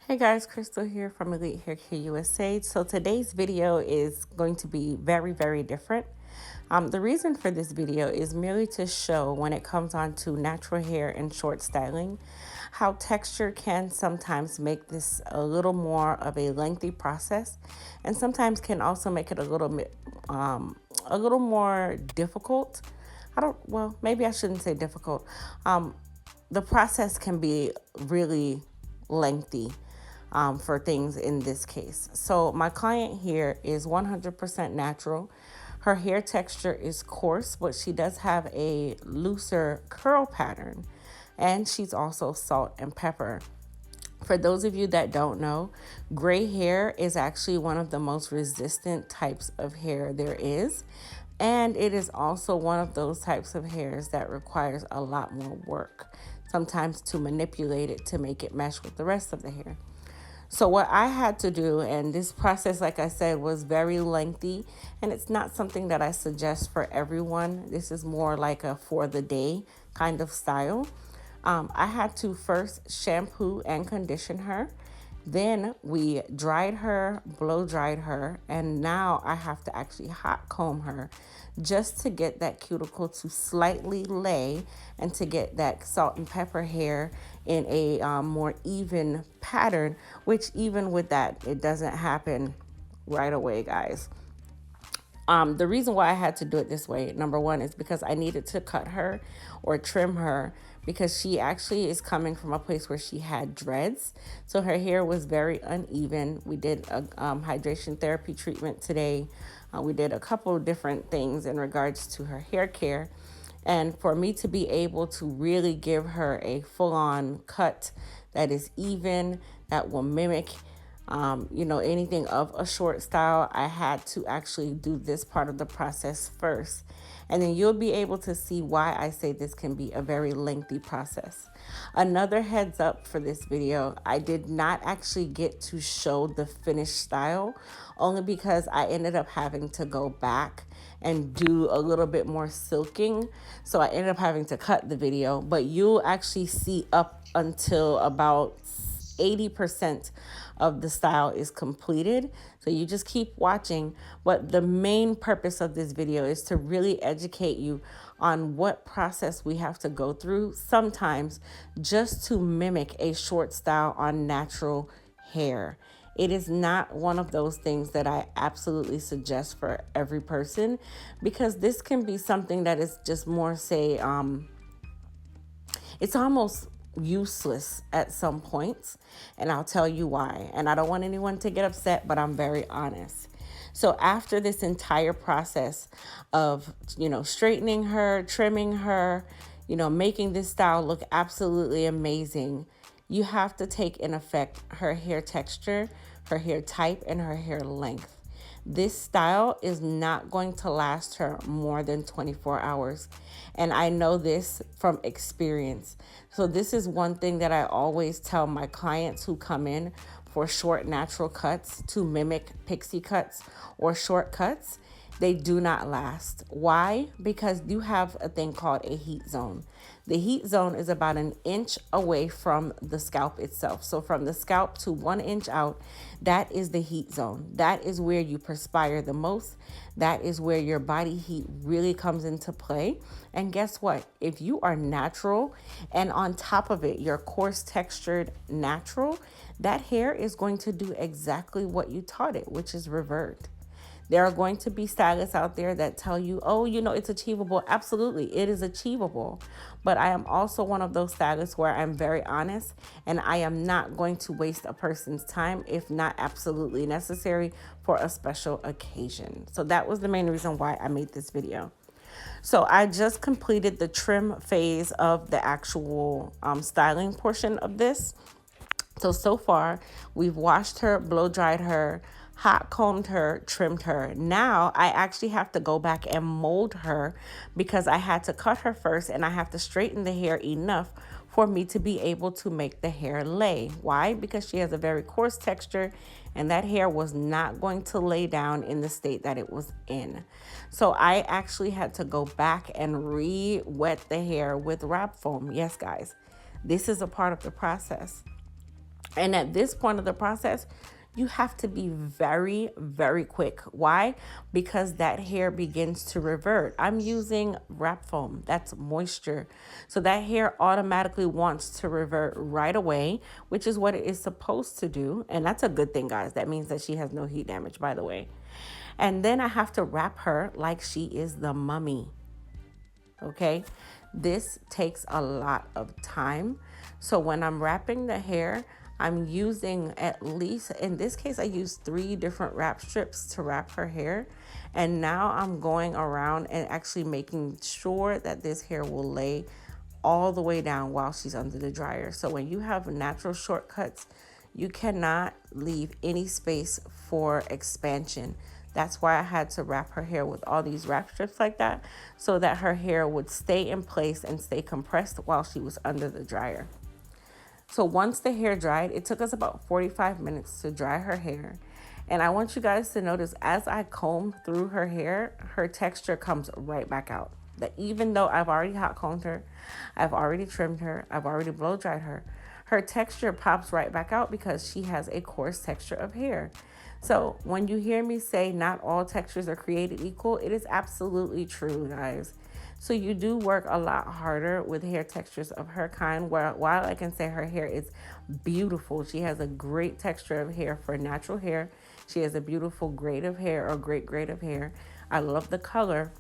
Hey guys, Crystal here from Elite Hair Care USA. So today's video is going to be very different. The reason for this video is merely to show when it comes on to natural hair and short styling, how texture can sometimes make this a little more of a lengthy process, and sometimes can also make it a little more difficult. Maybe I shouldn't say difficult. The process can be really lengthy for things in this case. So my client here is 100% natural. Her hair texture is coarse, but she does have a looser curl pattern. And she's also salt and pepper. For those of you that don't know, gray hair is actually one of the most resistant types of hair there is. And it is also one of those types of hairs that requires a lot more work, sometimes to manipulate it to make it mesh with the rest of the hair. So what I had to do, and this process, like I said, was very lengthy, and it's not something that I suggest for everyone. This is more like a for the day kind of style. I had to first shampoo and condition her. Then we dried her, blow dried her, and now I have to actually hot comb her just to get that cuticle to slightly lay and to get that salt and pepper hair in a more even pattern, which even with that, it doesn't happen right away, guys. The reason why I had to do it this way, number one, is because I needed to cut her or trim her because she actually is coming from a place where she had dreads. So her hair was very uneven. We did a hydration therapy treatment today. We did a couple of different things in regards to her hair care. And for me to be able to really give her a full-on cut that is even, that will mimic anything of a short style, I had to actually do this part of the process first. And then you'll be able to see why I say this can be a very lengthy process. Another heads up for this video, I did not actually get to show the finished style, only because I ended up having to go back and do a little bit more silking. So I ended up having to cut the video, but you'll actually see up until about 80% of the style is completed. So you just keep watching. But the main purpose of this video is to really educate you on what process we have to go through sometimes just to mimic a short style on natural hair. It is not one of those things that I absolutely suggest for every person, because this can be something that is just more, say, it's almost useless at some points, and I'll tell you why. And I don't want anyone to get upset, but I'm very honest. So after this entire process of, straightening her, trimming her, making this style look absolutely amazing, you have to take in effect her hair texture, her hair type, and her hair length. This style is not going to last her more than 24 hours. And I know this from experience. So this is one thing that I always tell my clients who come in for short natural cuts to mimic pixie cuts or short cuts. They do not last. Why? Because you have a thing called a heat zone. The heat zone is about an inch away from the scalp itself. So from the scalp to 1 inch out, that is the heat zone. That is where you perspire the most. That is where your body heat really comes into play. And guess what? If you are natural and on top of it, you're coarse textured natural, that hair is going to do exactly what you taught it, which is revert. There are going to be stylists out there that tell you, oh, it's achievable. Absolutely, it is achievable. But I am also one of those stylists where I'm very honest, and I am not going to waste a person's time if not absolutely necessary for a special occasion. So that was the main reason why I made this video. So I just completed the trim phase of the actual styling portion of this. So far, we've washed her, blow dried her, hot combed her, trimmed her. Now I actually have to go back and mold her because I had to cut her first, and I have to straighten the hair enough for me to be able to make the hair lay. Why? Because she has a very coarse texture, and that hair was not going to lay down in the state that it was in. So I actually had to go back and re-wet the hair with wrap foam. Yes, guys, this is a part of the process. And at this point of the process, you have to be very, very quick. Why? Because that hair begins to revert. I'm using wrap foam, that's moisture. So that hair automatically wants to revert right away, which is what it is supposed to do. And that's a good thing, guys. That means that she has no heat damage, by the way. And then I have to wrap her like she is the mummy. Okay, this takes a lot of time. So when I'm wrapping the hair, I'm using, at least in this case, I used 3 different wrap strips to wrap her hair. And now I'm going around and actually making sure that this hair will lay all the way down while she's under the dryer. So when you have natural shortcuts, you cannot leave any space for expansion. That's why I had to wrap her hair with all these wrap strips like that, so that her hair would stay in place and stay compressed while she was under the dryer. So once the hair dried, it took us about 45 minutes to dry her hair. And I want you guys to notice, as I comb through her hair, her texture comes right back out. That even though I've already hot combed her, I've already trimmed her, I've already blow dried her, her texture pops right back out because she has a coarse texture of hair. So when you hear me say not all textures are created equal, it is absolutely true, guys. So you do work a lot harder with hair textures of her kind. While I can say her hair is beautiful, she has a great texture of hair for natural hair. She has a beautiful grade of hair, or great grade of hair. I love the color.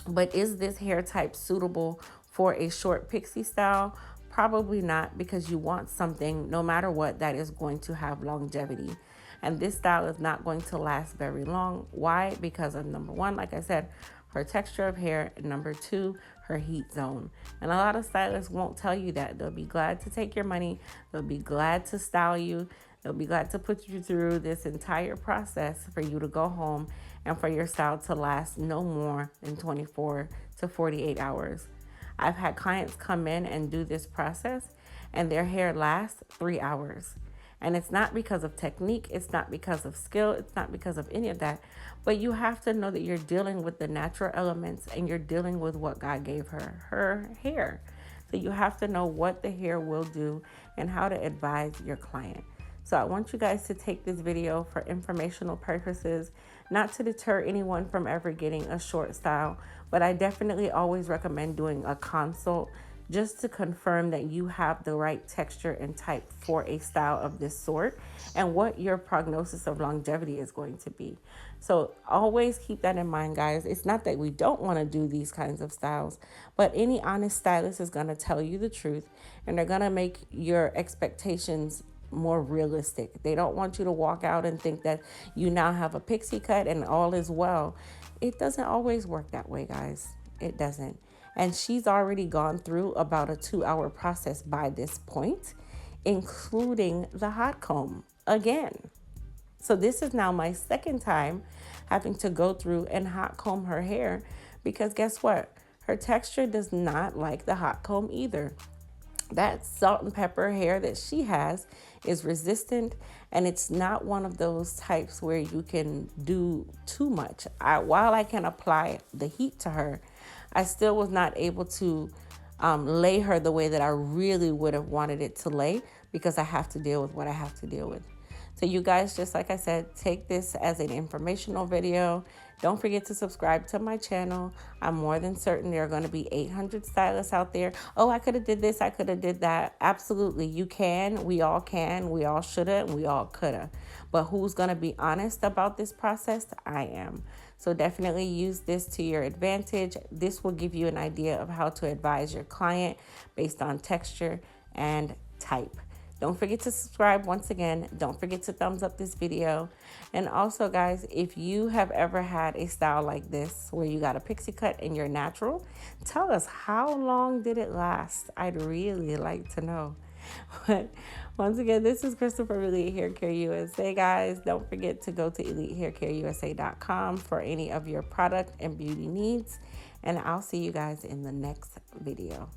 But is this hair type suitable for a short pixie style? Probably not, because you want something, no matter what, that is going to have longevity. And this style is not going to last very long. Why? Because of, number one, like I said, her texture of hair, and number 2, her heat zone. And a lot of stylists won't tell you that. They'll be glad to take your money. They'll be glad to style you. They'll be glad to put you through this entire process for you to go home and for your style to last no more than 24 to 48 hours. I've had clients come in and do this process, and their hair lasts 3 hours. And it's not because of technique, it's not because of skill, it's not because of any of that. But you have to know that you're dealing with the natural elements, and you're dealing with what God gave her hair. So you have to know what the hair will do and how to advise your client. So I want you guys to take this video for informational purposes, not to deter anyone from ever getting a short style, but I definitely always recommend doing a consult just to confirm that you have the right texture and type for a style of this sort, and what your prognosis of longevity is going to be. So always keep that in mind, guys. It's not that we don't want to do these kinds of styles, but any honest stylist is going to tell you the truth, and they're going to make your expectations more realistic. They don't want you to walk out and think that you now have a pixie cut and all is well. It doesn't always work that way, guys. It doesn't. And she's already gone through about a 2-hour process by this point, including the hot comb again. So this is now my second time having to go through and hot comb her hair, because guess what? Her texture does not like the hot comb either. That salt and pepper hair that she has is resistant, and it's not one of those types where you can do too much. While I can apply the heat to her, I still was not able to lay her the way that I really would have wanted it to lay, because I have to deal with what I have to deal with. So you guys, just like I said, take this as an informational video. Don't forget to subscribe to my channel. I'm more than certain there are going to be 800 stylists out there. Oh, I could have did this, I could have did that. Absolutely, you can. We all should have, and we all could have. But who's going to be honest about this process? I am. So definitely use this to your advantage. This will give you an idea of how to advise your client based on texture and type. Don't forget to subscribe once again. Don't forget to thumbs up this video. And also, guys, if you have ever had a style like this where you got a pixie cut and you're natural, tell us, how long did it last? I'd really like to know. But once again, this is Christopher from Elite Hair Care USA, guys. Don't forget to go to elitehaircareusa.com for any of your product and beauty needs. And I'll see you guys in the next video.